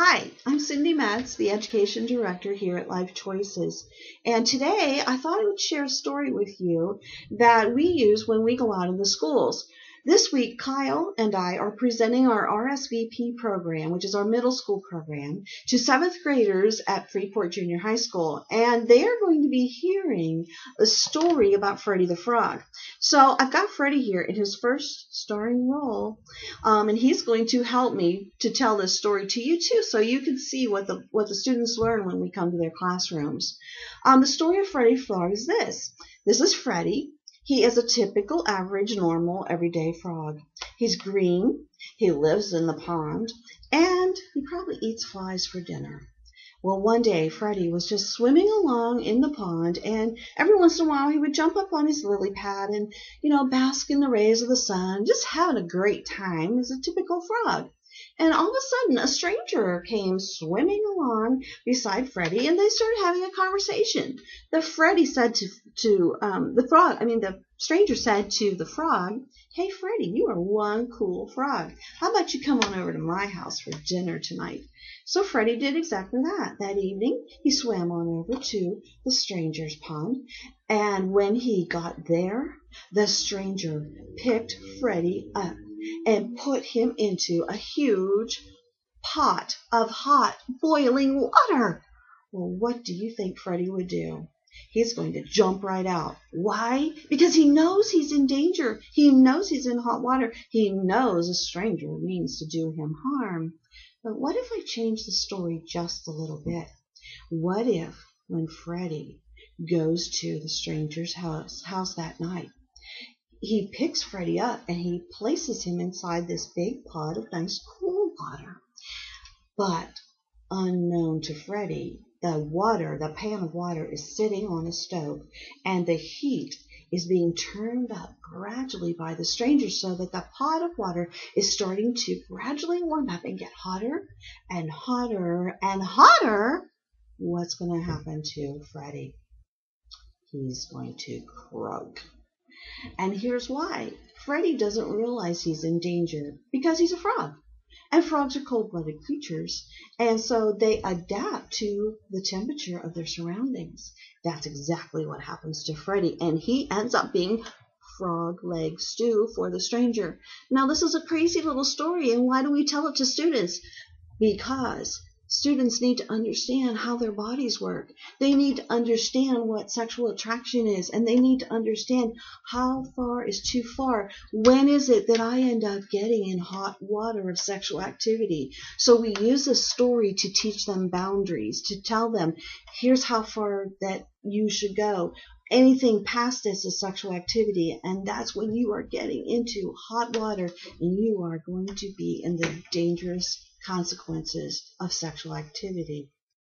Hi, I'm Cindy Metz, the Education Director here at Life Choices. And today I thought I would share a story with you that we use when we go out in the schools. This week, Kyle and I are presenting our RSVP program, which is our middle school program, to 7th graders at Freeport Junior High School. And they are going to be hearing a story about Freddie the Frog. So I've got Freddie here in his first starring role, and he's going to help me to tell this story to you too, so you can see what the students learn when we come to their classrooms. The story of Freddie the Frog is this. This is Freddie. He is a typical, average, normal, everyday frog. He's green, he lives in the pond, and he probably eats flies for dinner. Well, one day, Freddie was just swimming along in the pond, and every once in a while he would jump up on his lily pad and, bask in the rays of the sun, just having a great time as a typical frog. And all of a sudden, a stranger came swimming along beside Freddie, and they started having a conversation. The stranger said to the frog, "Hey, Freddie, you are one cool frog. How about you come on over to my house for dinner tonight?" So Freddie did exactly that. That evening, he swam on over to the stranger's pond, and when he got there, the stranger picked Freddie up and put him into a huge pot of hot, boiling water. Well, what do you think Freddie would do? He's going to jump right out. Why? Because he knows he's in danger. He knows he's in hot water. He knows a stranger means to do him harm. But what if I change the story just a little bit? What if when Freddie goes to the stranger's house that night, he picks Freddie up and he places him inside this big pot of nice cool water. But unknown to Freddie, the pan of water is sitting on a stove, and the heat is being turned up gradually by the stranger so that the pot of water is starting to gradually warm up and get hotter and hotter and hotter. What's going to happen to Freddie? He's going to croak. And here's why. Freddie doesn't realize he's in danger because he's a frog. And frogs are cold-blooded creatures, and so they adapt to the temperature of their surroundings. That's exactly what happens to Freddie, and he ends up being frog leg stew for the stranger. Now, this is a crazy little story, and why do we tell it to students? Because students need to understand how their bodies work. They need to understand what sexual attraction is, and they need to understand how far is too far. When is it that I end up getting in hot water of sexual activity? So we use this story to teach them boundaries, to tell them, here's how far that you should go. Anything past this is sexual activity, and that's when you are getting into hot water, and you are going to be in the dangerous consequences of sexual activity.